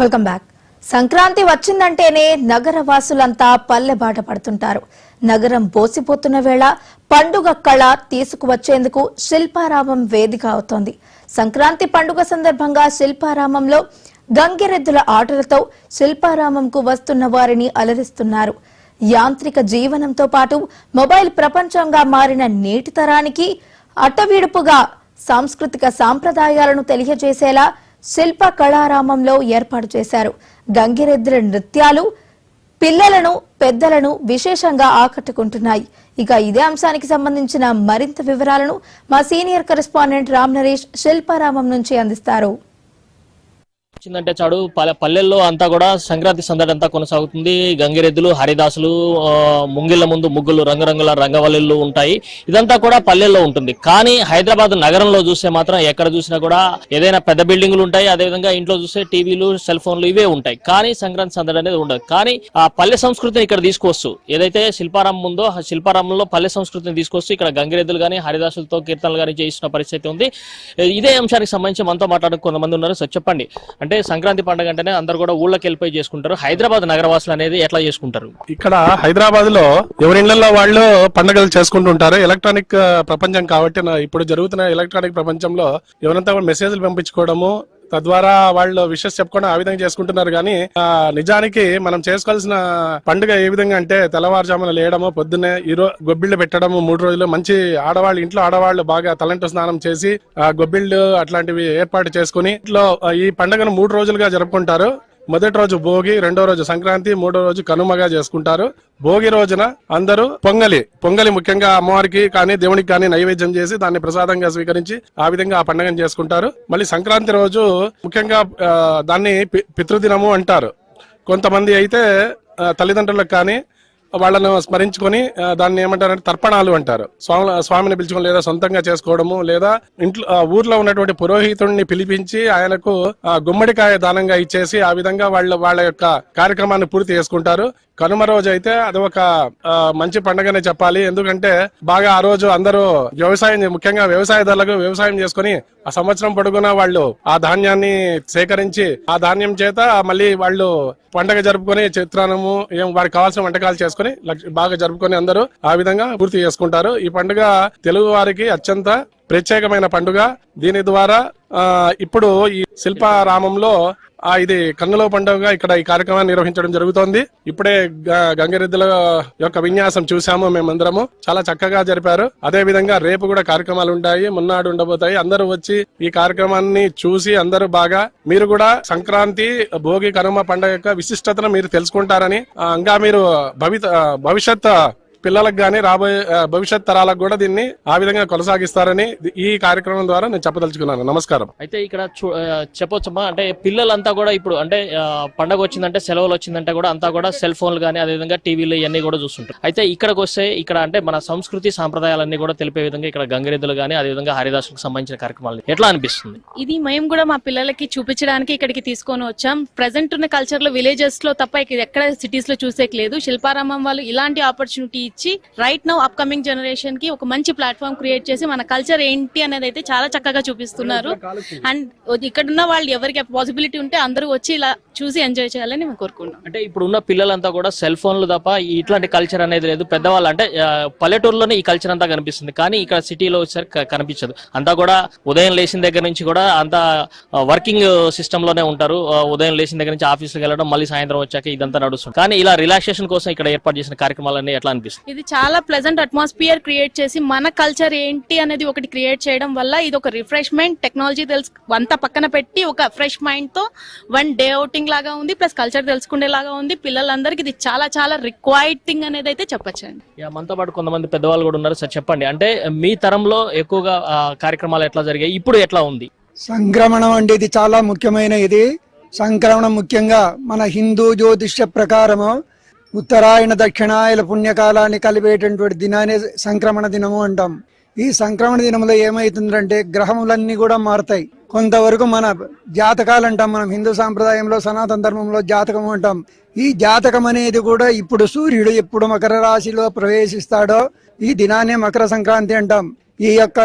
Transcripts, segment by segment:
Welcome back. Sankranti వచ్చిందంటేనే నగర వాసులంతా పల్లె బాట పడుతుంటారు. నగరం బోసిపోతున్న వేళ పండుగ కళ తీసుకువచ్చేందుకు శిల్పారామం వేదిక అవుతోంది. సంక్రాంతి పండుగ సందర్భంగా శిల్పారామంలో గంగిరెద్దుల ఆటలతో శిల్పారామంకు వస్తున్న వారిని అలరిస్తున్నారు. యాంత్రిక జీవనంతో పాటు మొబైల్ ప్రపంచంగా మారిన నేటి తరానికి అట్టవీడుపుగా సాంస్కృతిక సాంప్రదాయాలను తెలియజేసేలా శిల్ప కళారామంలో ఏర్పాటు చేశారు. గంగిరెద్దుల నృత్యాలు పిల్లలను పెద్దలను విశేషంగా ఆకట్టుకుంటున్నాయి. ఇక ఇదే అంశానికి సంబంధించిన మరింత వివరాలను మా సీనియర్ కరెస్పాండెంట్ రామ్ నరేష్ శిల్పారామం నుంచి అందిస్తారు. వచ్చిందంటే చాడు పల్లెల్లో అంతా కూడా సంక్రాంతి సందడి అంతా కొనసాగుతుంది. గంగిరెద్దులు, హరిదాసులు, ముంగిళ్ల ముందు ముగ్గులు, రంగురంగుల రంగవల్లులు ఉంటాయి. ఇదంతా కూడా పల్లెల్లో ఉంటుంది. కానీ హైదరాబాద్ నగరంలో చూస్తే మాత్రం ఎక్కడ చూసినా కూడా ఏదైనా పెద్ద బిల్డింగులు ఉంటాయి. అదేవిధంగా ఇంట్లో చూస్తే టీవీలు, సెల్ ఫోన్లు ఇవే ఉంటాయి. కానీ సంక్రాంతి సందడి అనేది ఉండదు. కానీ ఆ పల్లె సంస్కృతిని ఇక్కడ తీసుకొస్తూ ఏదైతే శిల్పారామం ఉందో ఆ శిల్పారామంలో పల్లె సంస్కృతిని తీసుకొస్తూ ఇక్కడ గంగిరెద్దులు కానీ హరిదాసులతో కీర్తనలు కానీ చేస్తున్న పరిస్థితి ఉంది. ఇదే అంశానికి సంబంధించి మనతో మాట్లాడే కొంతమంది ఉన్నారు. సో చెప్పండి, అంటే సంక్రాంతి పండుగ అంటేనే అందరు కూడా ఊళ్ళకి వెళ్ళిపోయి చేసుకుంటారు. హైదరాబాద్ నగరవాసులు అనేది ఎట్లా చేసుకుంటారు? ఇక్కడ హైదరాబాద్ లో ఎవరిళ్లలో వాళ్ళు పండుగలు చేసుకుంటుంటారు. ఎలక్ట్రానిక్ ప్రపంచం కాబట్టి ఇప్పుడు జరుగుతున్న ఎలక్ట్రానిక్ ప్రపంచంలో ఎవరంతా మెసేజ్లు పంపించుకోవడము, తద్వారా వాళ్ళు విషెస్ చెప్పుకోవడం ఆ విధంగా చేసుకుంటున్నారు. కానీ నిజానికి మనం చేసుకోవాల్సిన పండుగ ఏ విధంగా అంటే తెల్లవారుజామున లేయడము, పొద్దున్నే గొబ్బిళ్లు పెట్టడము, 3 రోజులు మంచి ఆడవాళ్ళు ఇంట్లో ఆడవాళ్ళు బాగా తలంటు స్నానం చేసి గొబ్బిళ్లు అట్లాంటివి ఏర్పాటు చేసుకుని ఇంట్లో ఈ పండుగను 3 రోజులుగా జరుపుకుంటారు. మొదటి రోజు భోగి, రెండో రోజు సంక్రాంతి, మూడో రోజు కనుమగా చేసుకుంటారు. భోగి రోజున అందరూ పొంగలి ముఖ్యంగా అమ్మవారికి కానీ దేవునికి కానీ నైవేద్యం చేసి దాన్ని ప్రసాదంగా స్వీకరించి ఆ విధంగా ఆ పండుగను చేసుకుంటారు. మళ్ళీ సంక్రాంతి రోజు ముఖ్యంగా దాన్ని పితృదినము అంటారు. కొంతమంది అయితే తల్లిదండ్రులకు కానీ వాళ్ళను స్మరించుకొని దాన్ని ఏమంటారంటే తర్పణాలు అంటారు. స్వామిని పిలుచుకొని లేదా సొంతంగా చేసుకోవడము, లేదా ఇంట్లో ఊర్లో ఉన్నటువంటి పురోహితుడిని పిలిపించి ఆయనకు గుమ్మడికాయ దానంగా ఇచ్చేసి ఆ విధంగా వాళ్ళ యొక్క కార్యక్రమాన్ని పూర్తి చేసుకుంటారు. కనుమ రోజు అయితే అది ఒక మంచి పండుగనే చెప్పాలి. ఎందుకంటే బాగా ఆ రోజు అందరూ ముఖ్యంగా వ్యవసాయదారులకు వ్యవసాయం చేసుకుని ఆ సంవత్సరం పొడుగునా వాళ్ళు ఆ ధాన్యాన్ని సేకరించి ఆ ధాన్యం చేత మళ్ళీ వాళ్ళు పండుగ జరుపుకొని చిత్రాన్నము వారికి కావాల్సిన వంటకాలు చేసుకుని బాగా జరుపుకొని అందరూ ఆ విధంగా పూర్తి చేసుకుంటారు. ఈ పండుగ తెలుగు వారికి అత్యంత ప్రత్యేకమైన పండుగ. దీని ద్వారా ఇప్పుడు ఈ శిల్పారామంలో ఇది కన్నుల పండుగగా ఇక్కడ ఈ కార్యక్రమాన్ని నిర్వహించడం జరుగుతోంది. ఇప్పుడే గంగిరెద్దుల యొక్క విన్యాసం చూసాము మేమందరము. చాలా చక్కగా జరిపారు. అదే విధంగా రేపు కూడా కార్యక్రమాలు ఉంటాయి, మొన్నాడు ఉండబోతాయి. అందరూ వచ్చి ఈ కార్యక్రమాన్ని చూసి అందరూ బాగా మీరు కూడా సంక్రాంతి, భోగి, కనుమ పండుగ యొక్క విశిష్టతను మీరు తెలుసుకుంటారని, ఇంకా మీరు భవిష్యత్ పిల్లలకు గానీ రాబోయే భవిష్యత్ తరాలకు కూడా దీన్ని ఆ విధంగా కొనసాగిస్తారని ఈ కార్యక్రమం ద్వారా నేను చెప్పదలుచుకున్నాను. నమస్కారం. అయితే ఇక్కడ చెప్పొచ్చమ్మా, అంటే పిల్లలంతా కూడా ఇప్పుడు అంటే పండగ వచ్చిందంటే, సెలవులు వచ్చిందంటే కూడా అంతా కూడా సెల్ ఫోన్లు కానీ అదేవిధంగా టీవీలు ఇవన్నీ కూడా చూస్తుంటారు. అయితే ఇక్కడికి వస్తే ఇక్కడ అంటే మన సంస్కృతి సాంప్రదాయాలన్నీ కూడా తెలిపే విధంగా ఇక్కడ గంగిరెద్దులు కానీ అదేవిధంగా హరిదాసులకు సంబంధించిన కార్యక్రమాలు ఎట్లా అనిపిస్తుంది? ఇది మేము కూడా మా పిల్లలకి చూపించడానికి ఇక్కడికి తీసుకొని వచ్చాం. ప్రెసెంట్ ఉన్న కల్చర్ లో విలేజెస్ లో తప్ప ఎక్కడ సిటీస్ లో చూసేకి లేదు. శిల్పారామం వాళ్ళు ఇలాంటి ఆపర్చునిటీ ఇచ్చి రైట్ నౌ అప్కమింగ్ జనరేషన్ కి ఒక మంచి ప్లాట్ఫామ్ క్రియేట్ చేసి మన కల్చర్ ఏంటి అనేది అయితే చాలా చక్కగా చూపిస్తున్నారు. అండ్ ఇక్కడ ఉన్న వాళ్ళు ఎవరికి పాసిబిలిటీ ఉంటే అందరూ వచ్చి ఇలా చూసి ఎంజాయ్ చేయాలని మేము కోరుకుంటాం. అంటే ఇప్పుడు ఉన్న పిల్లలంతా కూడా సెల్ ఫోన్లు తప్ప ఇట్లాంటి కల్చర్ అనేది లేదు. పెద్దవాళ్ళు అంటే పల్లెటూరులోనే ఈ కల్చర్ అంతా కనిపిస్తుంది, కానీ ఇక్కడ సిటీలో వచ్చేసరికి కనిపించదు. అంతా కూడా ఉదయం లేచిన దగ్గర నుంచి కూడా అంతా వర్కింగ్ సిస్టమ్ లోనే ఉంటారు. ఉదయం లేచిన దగ్గర నుంచి ఆఫీస్కి వెళ్ళడం, మళ్ళీ సాయంత్రం వచ్చాక ఇదంతా నడుస్తుంది. కానీ ఇలా రిలాక్సేషన్ కోసం ఇక్కడ ఏర్పాటు చేసిన కార్యక్రమాలన్నీ ఎట్లా అనిపిస్తుంది? ఇది చాలా ప్లెజెంట్ అట్మాస్ఫియర్ క్రియేట్ చేసి మన కల్చర్ ఏంటి అనేది ఒకటి క్రియేట్ చేయడం వల్ల ఇది ఒక రిఫ్రెష్మెంట్, టెక్నాలజీ అంతా పక్కన పెట్టి ఒక ఫ్రెష్ మైండ్ తో వన్ డే అవుటింగ్ లాగా ఉంది, ప్లస్ కల్చర్ తెలుసుకునేలాగా ఉంది. పిల్లలందరికీ ఇది చాలా చాలా రిక్వైర్డ్ థింగ్ అనేది అయితే చెప్పచ్చండి. మనతో పాటు కొంతమంది పెద్దవాళ్ళు కూడా ఉన్నారు. సార్ చెప్పండి, అంటే మీ తరంలో ఎక్కువగా కార్యక్రమాలు ఎట్లా జరిగాయి, ఇప్పుడు ఎట్లా ఉంది? సంక్రమణం అంటే ఇది చాలా ముఖ్యమైన ఇది. సంక్రమణం ముఖ్యంగా మన హిందూ జ్యోతిష్య ప్రకారము ఉత్తరాయణ దక్షిణాయన పుణ్యకాలాన్ని కలిపేటటువంటి దినాన్ని సంక్రమణ దినము అంటాం. ఈ సంక్రమణ దినంలో ఏమైతుందంటే గ్రహములన్నీ కూడా మారుతాయి. కొంతవరకు మన జాతకాలు అంటాం, మనం హిందూ సాంప్రదాయంలో సనాతన ధర్మంలో జాతకం అంటాం. ఈ జాతకం అనేది కూడా ఇప్పుడు సూర్యుడు ఎప్పుడు మకర రాశిలో ప్రవేశిస్తాడో ఈ దినాన్ని మకర సంక్రాంతి అంటాం. ఈ యొక్క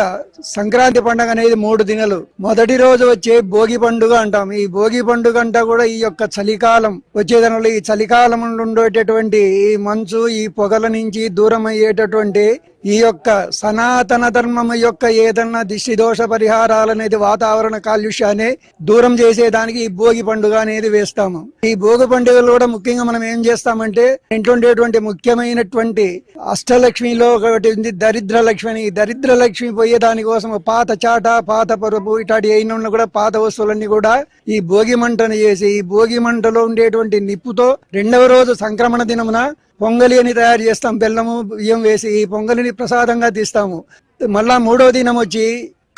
సంక్రాంతి పండుగ అనేది 3 దినాలు. మొదటి రోజు వచ్చే భోగి పండుగ అంటాం. ఈ భోగి పండుగ అంతా కూడా ఈ యొక్క చలికాలం వచ్చేదనలో ఈ చలికాలంలో ఉండేటటువంటి ఈ మంచు ఈ పొగల నుంచి దూరం అయ్యేటటువంటి ఈ యొక్క సనాతన ధర్మం యొక్క ఏదన్నా దిష్టి దోష పరిహారాలు అనేది వాతావరణ కాలుష్యాన్ని దూరం చేసేదానికి ఈ భోగి పండుగ అనేది వేస్తాము. ఈ భోగి పండుగలో కూడా ముఖ్యంగా మనం ఏం చేస్తామంటే ఇంట్లో ఉండేటువంటి ముఖ్యమైనటువంటి అష్టలక్ష్మిలో ఒకటి ఉంది దరిద్ర లక్ష్మి. ఈ దరిద్ర లక్ష్మి పోయే దానికోసం పాత చాట పాత పరుపు ఇట్లాంటి అయిన కూడా పాత వస్తువులన్నీ కూడా ఈ భోగి మంటను చేసి ఈ భోగి మంటలో ఉండేటువంటి నిప్పుతో 2వ రోజు సంక్రమణ దినమున పొంగలి అని తయారు చేస్తాం. బెల్లము బియ్యం వేసి ఈ పొంగలిని ప్రసాదంగా తీస్తాము. మళ్ళా 3వ దినం వచ్చి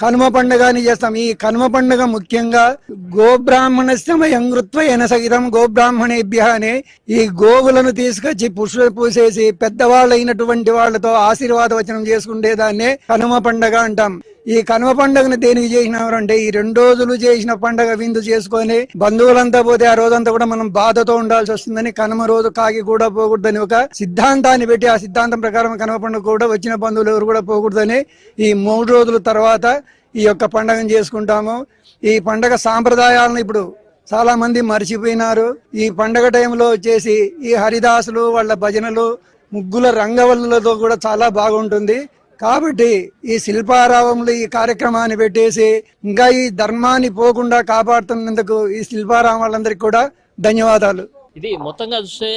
కనుమ పండుగ అని చేస్తాం. ఈ కనుమ పండుగ ముఖ్యంగా గోబ్రాహ్మణస్యమయం కృత్వైన సహితం గోబ్రాహ్మణేభ్య అనే ఈ గోవులను తీసుకొచ్చి పుష్ప పూసేసి పెద్దవాళ్ళైనటువంటి వాళ్ళతో ఆశీర్వాద వచనం చేసుకునే దాన్నే కనుమ పండుగ అంటాం. ఈ కనుమ పండుగను దేనికి చేసినారంటే ఈ 2 రోజులు చేసిన పండుగ విందు చేసుకొని బంధువులంతా పోతే ఆ రోజంతా కూడా మనం బాధతో ఉండాల్సి వస్తుందని కనుమ రోజు కాకి కూడా పోకూడదని ఒక సిద్ధాంతాన్ని పెట్టి ఆ సిద్ధాంతం ప్రకారం కనుమ పండుగ కూడా వచ్చిన బంధువులు ఎవరు కూడా పోకూడదని ఈ 3 రోజుల తర్వాత ఈ యొక్క పండుగను చేసుకుంటాము. ఈ పండుగ సాంప్రదాయాలను ఇప్పుడు చాలా మంది మర్చిపోయినారు. ఈ పండుగ టైంలో వచ్చేసి ఈ హరిదాసులు వాళ్ళ భజనలు ముగ్గుల రంగవల్లులతో కూడా చాలా బాగుంటుంది. కాబట్టి ఈ శిల్పారావంలో ఈ కార్యక్రమాన్ని పెట్టేసి ఇంకా ఈ ధర్మాన్ని పోకుండా కాపాడుతున్నందుకు ఈ శిల్పారావం వాళ్ళందరికీ కూడా ధన్యవాదాలు. ఇది మొత్తంగా చూస్తే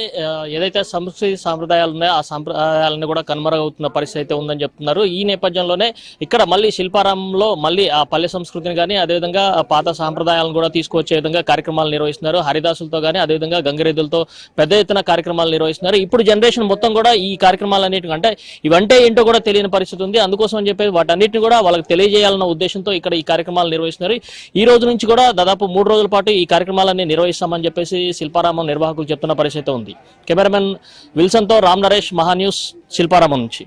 ఏదైతే సంస్కృతి సాంప్రదాయాలు ఉన్నాయో ఆ సాంప్రదాయాలను కూడా కనుమరుగవుతున్న పరిస్థితి అయితే ఉందని చెప్తున్నారు. ఈ నేపథ్యంలోనే ఇక్కడ మళ్ళీ శిల్పారామంలో మళ్ళీ ఆ పల్లె సంస్కృతిని కానీ అదేవిధంగా పాత సాంప్రదాయాలను కూడా తీసుకువచ్చే విధంగా కార్యక్రమాలు నిర్వహిస్తున్నారు. హరిదాసులతో కానీ అదేవిధంగా గంగిరెద్దులతో పెద్ద ఎత్తున కార్యక్రమాలు నిర్వహిస్తున్నారు. ఇప్పుడు జనరేషన్ మొత్తం కూడా ఈ కార్యక్రమాలన్నిటి అంటే ఇవంటే ఏంటో కూడా తెలియని పరిస్థితి ఉంది. అందుకోసం అని చెప్పేసి వాటన్నిటిని కూడా వాళ్ళకి తెలియజేయాలన్న ఉద్దేశంతో ఇక్కడ ఈ కార్యక్రమాలు నిర్వహిస్తున్నారు. ఈ రోజు నుంచి కూడా దాదాపు 3 రోజుల పాటు ఈ కార్యక్రమాలన్నీ నిర్వహిస్తామని చెప్పేసి శిల్పారామం నిర్వాహకులు చెప్తున్న పరిస్థితి ఉంది. కెమెరామెన్ విల్సన్ తో రామ్ నరేష్, మహా న్యూస్, శిల్పారామం నుంచి.